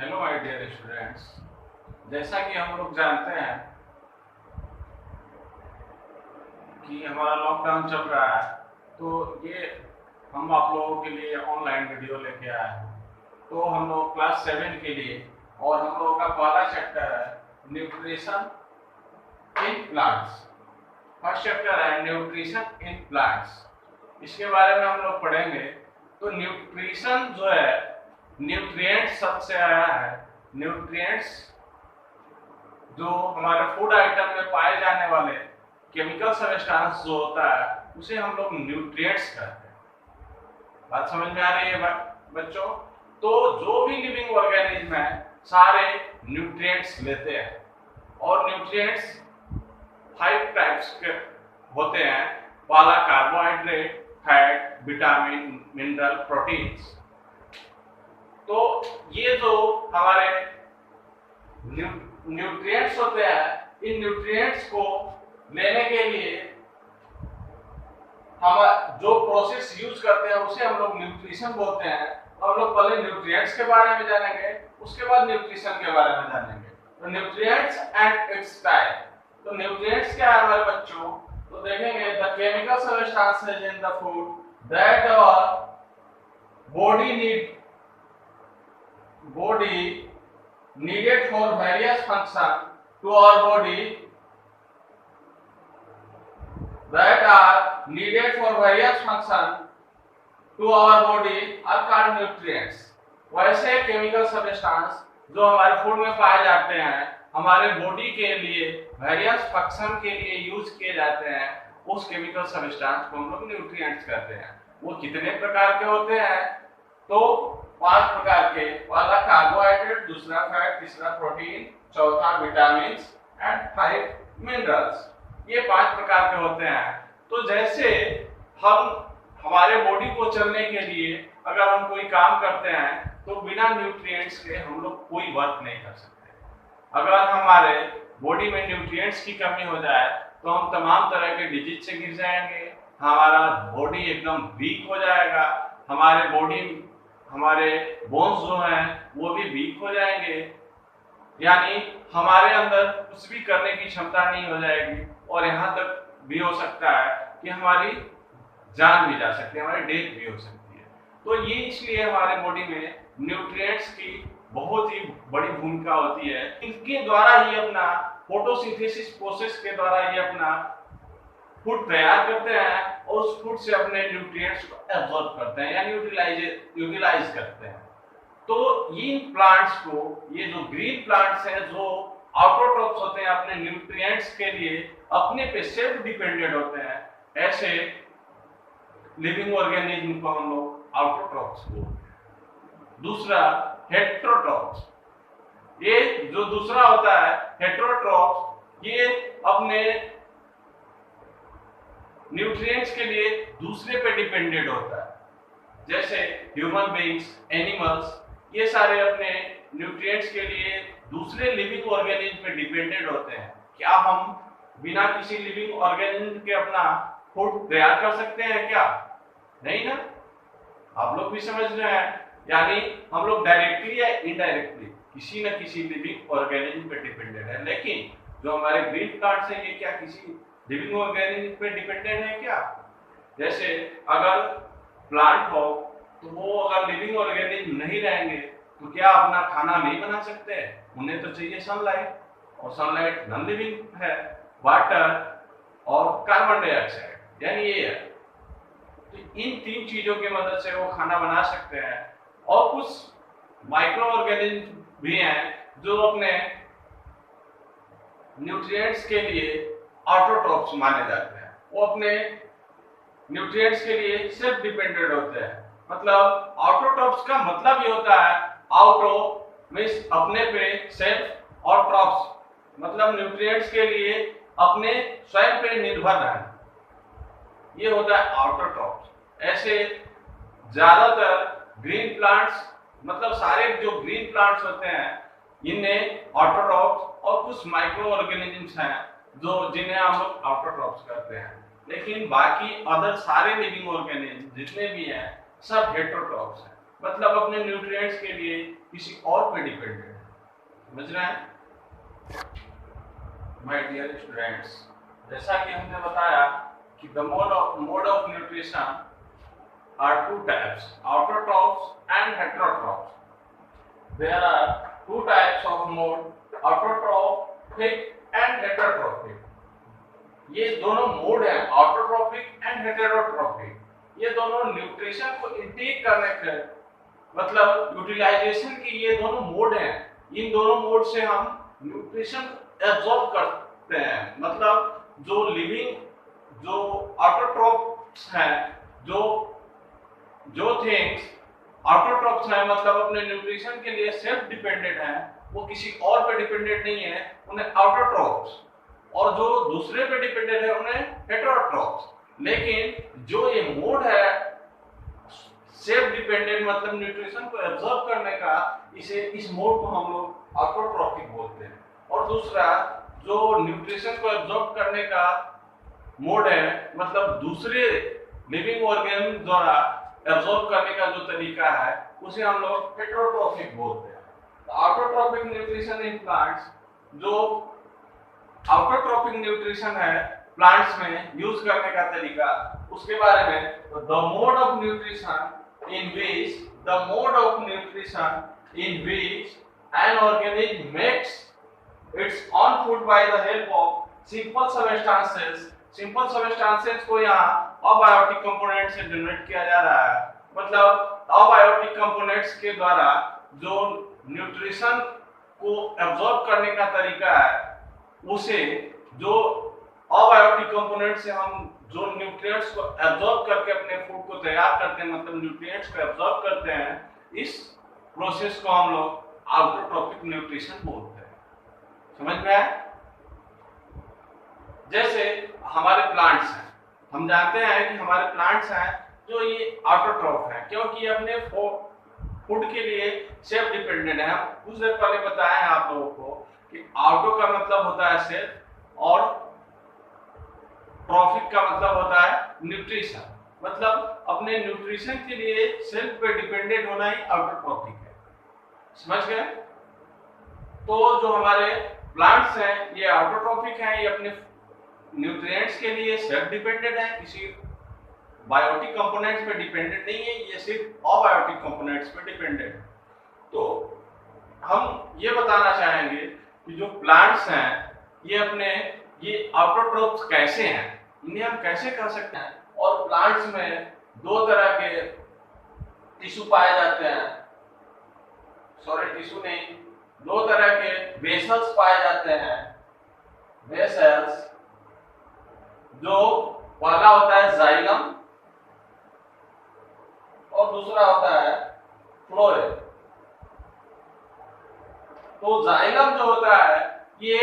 Hello my dear students. जैसा कि हम लोग जानते हैं कि हमारा लॉकडाउन चल रहा है, तो ये हम आप लोगों के लिए ऑनलाइन वीडियो लेके आए हैं। तो हम लोग क्लास 7 के लिए, और हम लोगों का पहला चैप्टर है nutrition in plants. First chapter है न्यूट्रिशन इन प्लांट्स। इसके बारे में हम लोग पढ़ेंगे। तो न्यूट्रिशन जो है, न्यूट्रिएंट्स शब्द से आया है। न्यूट्रिएंट्स जो हमारे फूड आइटम में पाए जाने वाले केमिकल सब्सटेंस जो होता है, उसे हम लोग न्यूट्रिएंट्स कहते हैं। बात समझ में आ रही है बच्चों? तो जो भी लिविंग ऑर्गेनिज्म है, सारे न्यूट्रिएंट्स लेते हैं। और न्यूट्रिएंट्स 5 टाइप्स के होते हैं। पहला carbohydrate, fat, vitamin, mineral, proteins. तो ये जो हमारे न्यूट्रिएंट्स होते हैं, इन न्यूट्रिएंट्स को लेने के लिए हम जो प्रोसेस यूज करते हैं उसे हम लोग न्यूट्रिशन बोलते हैं। हम लोग पहले न्यूट्रिएंट्स के बारे में जानेंगे, उसके बाद न्यूट्रिशन के बारे में जानेंगे। तो न्यूट्रिएंट्स एंड इट्स टाइप। तो न्यूट्रिएंट्स क्या है हमारे बच्चों? तो देखेंगे the chemical substances in the food that our body needed for various function to our body that are needed for various function to our body are called nutrients। वैसे chemical substance जो हमारे food में पाए जाते हैं, हमारे body के लिए वेरियस फंक्शन के लिए यूज किए जाते हैं, उस केमिकल सब्सटेंस को हम लोग न्यूट्रिएंट्स कहते हैं। वो कितने प्रकार के होते हैं? तो 5 प्रकार के। पहला कार्बोहाइड्रेट, दूसरा फैट, तीसरा प्रोटीन, चौथा विटामिन एंड 5 मिनरल्स। ये 5 प्रकार के होते हैं। तो जैसे हमारे बॉडी को चलने के लिए अगर हम कोई काम करते हैं, तो बिना न्यूट्रिएंट्स के हम लोग कोई वर्क नहीं कर सकते। अगर हमारे बॉडी में न्यूट्रिएंट्स की कमी हो जाए, तो हम तमाम तरह के डिजीज से गिर जाएंगे, हमारा बॉडी एकदम वीक हो जाएगा, हमारे बोन्स जो हैं वो भी वीक हो जाएंगे, यानी हमारे अंदर कुछ भी करने की क्षमता नहीं हो जाएगी। और यहाँ तक भी हो सकता है कि हमारी जान भी जा सकती है, हमारी डेथ भी हो सकती है। तो ये इसलिए हमारे बॉडी में न्यूट्रिएंट्स की बहुत ही बड़ी भूमिका होती है। इनके द्वारा ही अपना फोटोसिंथेसिस प्रोसेस के द्वारा ये अपना फूड तैयार करते हैं और उस फूड से अपने न्यूट्रिएंट्स को एब्जॉर्ब करते हैं, यानी यूटिलाइज करते हैं। तो इन प्लांट्स को, ये जो ग्रीन प्लांट्स हैं जो ऑटोट्रॉफ्स होते हैं, अपने न्यूट्रिएंट्स के लिए अपने पे सेल्फ डिपेंडेंट होते हैं, ऐसे लिविंग ऑर्गेनिज्म को हम लोग ऑटोट्रॉफ्स बोलते हैं। दूसरा हेटेरोट्रॉफ्स। ये जो दूसरा होता है हेटेरोट्रॉफ्स, ये अपने न्यूट्रिएंट्स के लिए दूसरे पे डिपेंडेंट होता है। जैसे ह्यूमन बीइंग्स, एनिमल्स, ये सारे अपने न्यूट्रिएंट्स के लिए दूसरे लिविंग ऑर्गेनिज्म पे डिपेंडेंट होते हैं। क्या हम बिना किसी लिविंग ऑर्गेनिज्म के अपना फूड तैयार कर सकते हैं? क्या नहीं ना? आप लोग भी समझ रहे हैं, यानी हम लोग डायरेक्टली या इनडायरेक्टली किसी न किसी लिविंग ऑर्गेनिज्म पे डिपेंडेंट है। लेकिन जो हमारे ग्रीन प्लांट्स हैं, ये क्या किसी लिविंग ऑर्गेनिज्म पे डिपेंडेंट है क्या? जैसे अगर प्लांट हो, तो वो अगर लिविंग ऑर्गेनिज्म नहीं रहेंगे तो क्या अपना खाना नहीं बना सकते? उन्हें तो चाहिए सनलाइट, और सनलाइट नॉन लिविंग है, वाटर और कार्बन डाइऑक्साइड, यानी ये है। तो इन 3 चीजों की मदद से वो खाना बना सकते हैं। और कुछ माइक्रो ऑर्गेनिज्म भी हैं जो अपने न्यूट्रिएंट्स के लिए ऑटोट्रॉफ्स माने जाते हैं। वो अपने न्यूट्रिएंट्स के लिए सेल्फ डिपेंडेंट होते हैं। मतलब ऑटोट्रॉफ्स का मतलब ये होता है, ऑटो मींस अपने पे, सेल्फ, और ट्रॉफ्स मतलब न्यूट्रिएंट्स के लिए अपने स्वयं पे निर्भर रहना, ये होता है ऑटोट्रॉफ्स। ऐसे ज्यादातर ग्रीन प्लांट्स, मतलब सारे जो ग्रीन प्लांट्स होते हैं, इनमें ऑटोट्रॉफ्स और कुछ माइक्रो ऑर्गेनिजम्स हैं जो जिन्हें हम लोग ऑटोट्रॉफ्स करते हैं। लेकिन बाकी अदर सारे लिविंग ऑर्गेनिज्म जितने भी हैं, सब हेटेरोट्रॉफ्स हैं। मतलब अपने न्यूट्रिएंट्स के लिए किसी और पे डिपेंडेंट है। समझ रहे हैं माय डियर स्टूडेंट्स? जैसा कि हमने बताया कि the mode of nutrition are two types, autotrophs and heterotrophs. There are two types of mode, autotrophic and heterotrophic. ये दोनों मोड हैं, ऑटोट्रॉफिक एंड हेटेरोट्रॉफिक। ये दोनों न्यूट्रिशन को इनटेक करने के मतलब यूटिलाइजेशन के ये दोनों मोड हैं। इन दोनों मोड से हम न्यूट्रिशन एब्जॉर्ब करते हैं। मतलब जो लिविंग जो ऑटोट्रॉफ्स हैं, जो थिंग्स ऑटोट्रॉफ्स हैं मतलब अपने न्यूट्रिशन के लिए सेल्फ डिपेंडेंट हैं, वो किसी और पे डिपेंडेंट नहीं है, उन्हें ऑटोट्रॉफ्स, और जो दूसरे पे डिपेंडेंट है उन्हें हेटेरोट्रॉफ्स। लेकिन जो ये मोड है सेल्फ डिपेंडेंट मतलब न्यूट्रिशन को एब्जॉर्ब करने का, इस मोड को हम लोग ऑटोट्रॉफिक बोलते हैं। और दूसरा जो न्यूट्रिशन को एब्जॉर्ब करने का मोड है मतलब दूसरे लिविंग ऑर्गेनिज्म द्वारा एब्जॉर्ब करने का जो तरीका है, उसे हम लोग हेटेरोट्रॉफिक बोलते हैं। ऑटोट्रॉफिक न्यूट्रिशन इन प्लांट्स, जो ऑटोट्रॉफिक न्यूट्रिशन है प्लांट्स में यूज करने का तरीका, उसके बारे में the mode of nutrition in which an organism makes it's on food by the help of simple substances. Simple substances को यहाँ अबायोटिक कंपोनेंट से जनरेट किया जा रहा है। मतलब अबायोटिक कंपोनेंट्स के द्वारा जो न्यूट्रिशन को एब्जॉर्ब करने का तरीका है, उसे जो अबायोटिक कंपोनेंट से हम जो न्यूट्रिएंट्स को एब्जॉर्ब करके अपने फूड को तैयार करते हैं, मतलब न्यूट्रिएंट्स को एब्जॉर्ब करते हैं, इस प्रोसेस को हम लोग ऑटोट्रॉफिक न्यूट्रिशन बोलते हैं। समझ में आया? जैसे हमारे प्लांट्स हैं, हम जानते हैं कि हमारे प्लांट्स हैं जो ये ऑटोट्रॉफ हैं, क्योंकि ये अपने फूड के लिए सेल्फ डिपेंडेंट है। कुछ देर पहले बताया है आप लोगों को कि ऑटो का मतलब होता है सेल्फ और ट्रॉफिक का मतलब होता है न्यूट्रिशन। मतलब अपने न्यूट्रिशन के लिए सेल्फ पे डिपेंडेंट होना ही ऑटोट्रॉफिक है। समझ गए? तो जो हमारे प्लांट्स हैं ये ऑटोट्रॉफिक हैं, ये अपने न्यूट्रिएंट्स के लिए सेल्फ डिपेंडेंट है, किसी बायोटिक कंपोनेंट्स पे डिपेंडेंट नहीं है, ये सिर्फ अबायोटिक कंपोनेंट्स पे डिपेंडेंट है। तो हम ये बताना चाहेंगे कि जो प्लांट्स हैं ये ऑटोट्रॉफ्स कैसे हैं, इन्हें हम कैसे कह सकते हैं। और प्लांट्स में दो तरह के टिश्यू पाए जाते हैं, दो तरह के वेसल्स पाए जाते हैं। वेसल्स जो पहला होता है जाइलम और दूसरा होता है फ्लोएम। तो जाइलम जो होता है ये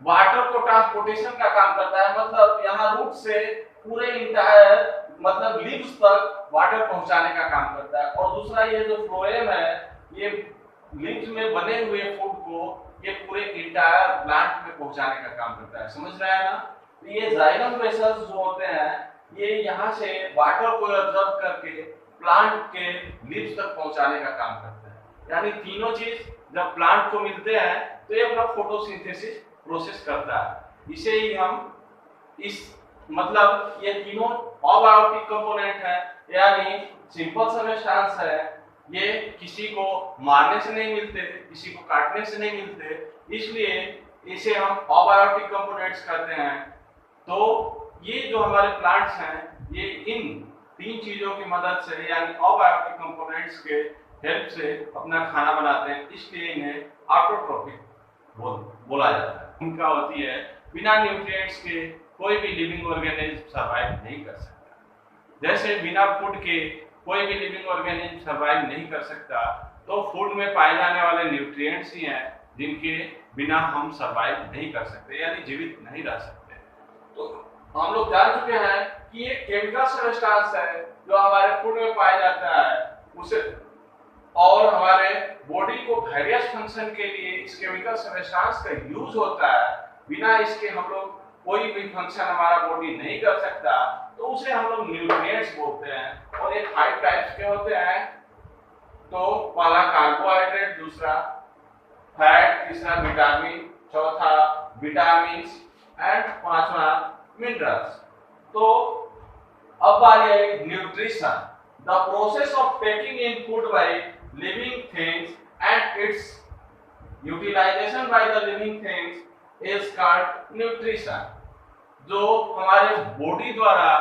वाटर को ट्रांसपोर्टेशन का काम करता है, मतलब यहाँ रूट से पूरे इंटायर मतलब लीव्स तक वाटर पहुंचाने का काम करता है। और दूसरा ये जो फ्लोएम है ये लीव्स में बने हुए फूड को ये पूरे इंटायर प्लांट में पहुंचाने का काम करता है। समझ रहे हैं ना? तो ये जाइलम वेसल्स जो होते हैं ये यहाँ से वाटर को एब्जॉर्ब करके प्लांट के लीव्स तक पहुंचाने का काम करते हैं। यानी तीनों चीज जब प्लांट को मिलते हैं तो ये अपना फोटोसिंथेसिस प्रोसेस करता है। इसे ही हम मतलब ये तीनों अबायोटिक कंपोनेंट है, यानी सिंपल सबस्टेंस है, ये किसी को मारने से नहीं मिलते, किसी को काटने से नहीं मिलते, इसलिए इसे हम अबायोटिक कंपोनेंट्स कहते हैं। तो ये जो हमारे प्लांट्स हैं ये इन तीन चीजों की मदद से यानी अबायोटिक कंपोनेंट्स के हेल्प से अपना खाना बनाते हैं, इसलिए इन्हें ऑटोट्रॉफिक बोला जाता है। उनका होती है बिना न्यूट्रिएंट्स के कोई भी लिविंग ऑर्गेनिज्म सर्वाइव नहीं कर सकता। जैसे बिना फूड के कोई भी लिविंग ऑर्गेनिज्म सर्वाइव नहीं कर सकता, तो फूड में पाए जाने वाले न्यूट्रिएंट्स ही हैं जिनके बिना हम सर्वाइव नहीं कर सकते, यानी जीवित नहीं रह सकते। तो हम लोग जान चुके हैं कि ये केमिकल सब्सटेंस है जो हमारे फूड में पाया जाता है, उसे और हमारे बॉडी को वेरियस फंक्शन के लिए इस केमिकल सब्सटेंस का यूज होता है। बिना इसके हम लोग कोई भी फंक्शन हमारा बॉडी नहीं कर सकता, तो उसे हम लोग न्यूट्रिएंट्स बोलते हैं। और ये 5 टाइप्स के होते हैं, तो पहला कार्बोहाइड्रेट, दूसरा फैट, तीसरा विटामिन, चौथा विटामिन एंड पांचवा मिनरल्स। तो अब बारी है nutrition, the process of taking in food by living things and its utilisation by the living things is called nutrition. जो हमारे बॉडी द्वारा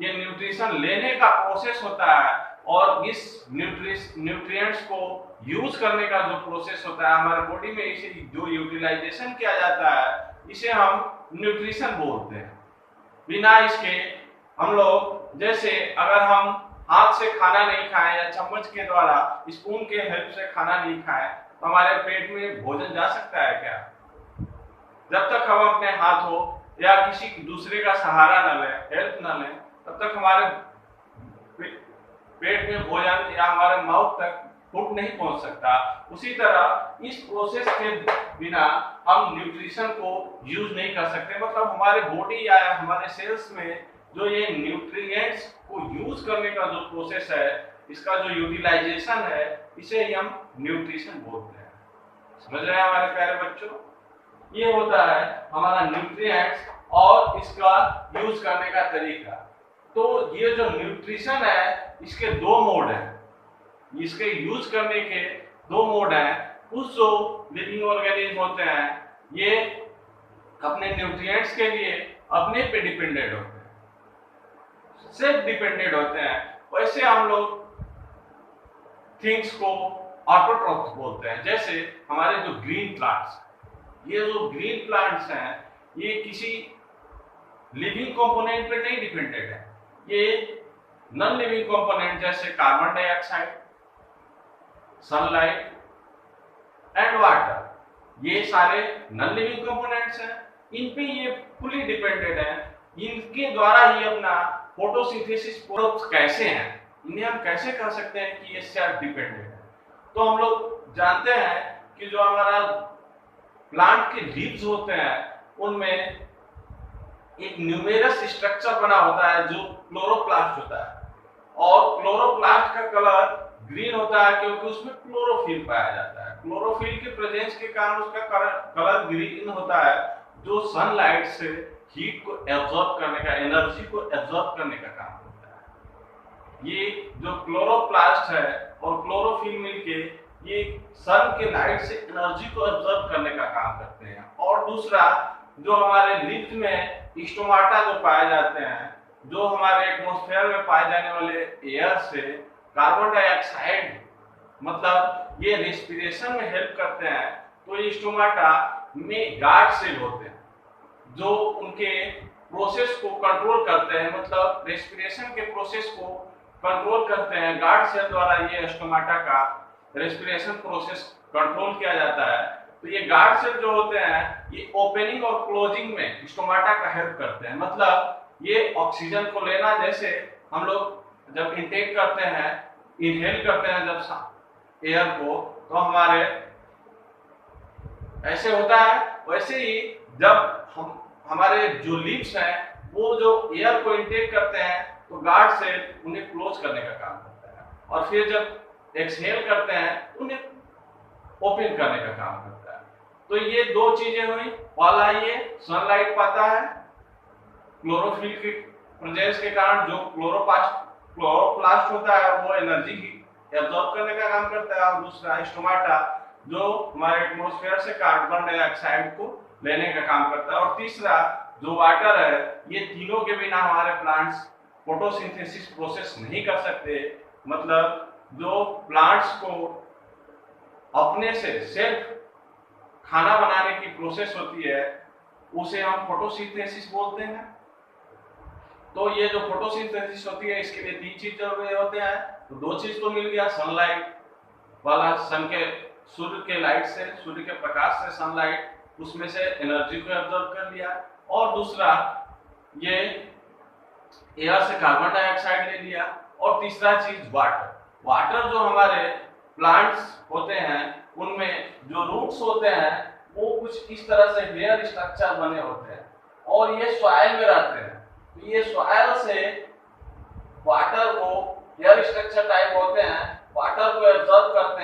ये न्यूट्रिशन लेने का प्रोसेस होता है और इस न्यूट्रिएंट्स को यूज करने का जो प्रोसेस होता है हमारे बॉडी में, इसे जो यूटिलाइजेशन किया जाता है इसे हम न्यूट्रिशन बोलते हैं। बिना इसके हम लोग, जैसे अगर हम हाथ से खाना नहीं खाएं या चम्मच के द्वारा स्पून के हेल्प से खाना नहीं खाएं तो हमारे पेट में भोजन जा सकता है क्या? जब तक हम अपने हाथों या किसी दूसरे का सहारा न लें, हेल्प न लें, तब तक हमारे पेट में भोजन या हमारे माउथ तक फूड नहीं पहुंच सकता। उसी तरह इस प्रोसेस के बिना हम न्यूट्रिशन को यूज नहीं कर सकते। मतलब हमारे बॉडी या हमारे सेल्स में जो ये न्यूट्रिएंट्स को यूज करने का जो प्रोसेस है, इसका जो यूटिलाइजेशन है, इसे ही हम न्यूट्रिशन बोलते हैं। समझ रहे हैं हमारे प्यारे बच्चों? ये होता है हमारा न्यूट्रिएंट्स और इसका यूज करने का तरीका। तो ये जो न्यूट्रिशन है इसके दो मोड हैं, इसके यूज करने के दो मोड हैं। कुछ जो लिविंग ऑर्गेनिज्म होते हैं ये अपने न्यूट्रिएंट्स के लिए अपने पे डिपेंडेंट होते हैं, सेल्फ डिपेंडेंट होते हैं। वैसे हम लोग थिंग्स को ऑटोट्रॉफ्स बोलते हैं। जैसे हमारे जो ग्रीन प्लांट्स, ये जो ग्रीन प्लांट्स हैं ये किसी लिविंग कंपोनेंट पे नहीं डिपेंडेंट है। ये नॉन लिविंग कंपोनेंट जैसे carbon dioxide, sunlight and water, ये सारे नॉन लिविंग कंपोनेंट्स हैं। इन पे ये फुली डिपेंडेंट है। इनके द्वारा ही अपना फोटोसिंथेसिस प्रोसेस कैसे हैं, इन्हें हम कैसे कह सकते हैं कि ये सेल्फ डिपेंडेंट है? तो हम लोग जानते हैं कि जो हमारा प्लांट के लीव्स होते हैं उनमें एक न्यूमेरस स्ट्रक्चर बना होता है जो क्लोरोप्लास्ट होता है, और क्लोरोप्लास्ट का कलर ग्रीन होता है क्योंकि उसमें क्लोरोफिल पाया जाता है। क्लोरोफिल के प्रेजेंस के कारण उसका कलर ग्रीन होता है, जो सनलाइट से हीट को एब्जॉर्ब करने का, एनर्जी को एब्जॉर्ब करने का काम करता है। ये जो क्लोरोप्लास्ट है और क्लोरोफिल मिलके ये सन के लाइट से एनर्जी को एब्जॉर्ब करने का काम करते हैं। और दूसरा जो हमारे लीव्स में स्टोमाटा जो पाए जाते हैं, जो हमारे एटमॉस्फेयर में पाए जाने वाले एयर से कार्बन डाइऑक्साइड, मतलब ये रेस्पिरेशन में हेल्प करते हैं। तो ये स्टोमाटा में गार्ड सेल होते हैं जो उनके प्रोसेस को कंट्रोल करते हैं, मतलब रेस्पिरेशन के प्रोसेस को कंट्रोल करते हैं। गार्ड सेल द्वारा ये स्टोमाटा का रेस्पिरेशन प्रोसेस कंट्रोल किया जाता है। तो ये गार्ड सेल जो होते हैं ये ओपनिंग और क्लोजिंग में स्टोमाटा का हेल्प करते हैं। मतलब ये ऑक्सीजन को लेना, जैसे हम लोग जब इनटेक करते हैं, इनहेल करते हैं जब एयर को, तो हमारे ऐसे होता है, वैसे ही जब हमारे जो लिप्स हैं वो जो एयर को इनटेक करते हैं तो गार्ड सेल उन्हें क्लोज करने का काम करता है, और फिर जब एक्सहेल करते हैं उन्हें ओपन करने का काम करता है। तो ये दो चीजें हुई। पहला ये सनलाइट पाता है क्लोरोफिल के प्रेजेंस के कारण, जो क्लोरोप्लास्ट होता है वो एनर्जी की एब्जॉर्ब करने का काम करता है, और दूसरा स्टोमाटा जो हमारे एटमॉस्फेयर से कार्बन डाइऑक्साइड को लेने का काम करता है, और तीसरा जो वाटर है। ये तीनों के बिना हमारे प्लांट्स फोटोसिंथेसिस प्रोसेस नहीं कर सकते। मतलब जो प्लांट्स को अपने से सेल्फ खाना बनाने की प्रोसेस होती है उसे हम फोटोसिंथेसिस बोलते हैं। तो ये जो फोटोसिंथेसिस होती है इसके लिए तीन चीज जरूरी होते हैं। तो दो चीज तो मिल गया, सनलाइट वाला, सन के सूर्य के लाइट से, सूर्य के प्रकाश से सनलाइट उसमें से एनर्जी को एब्जॉर्ब कर लिया, और दूसरा ये एयर से कार्बन डाइऑक्साइड ले लिया, और तीसरा चीज वाटर। वाटर जो हमारे प्लांट्स होते हैं उनमें जो रूट्स होते हैं वो कुछ इस तरह से लेयर स्ट्रक्चर बने होते हैं, और ये सॉइल में रहते हैं। ये सॉइल से वाटर को लेयर स्ट्रक्चर टाइप होते हैं, वाटर को एब्जॉर्ब करते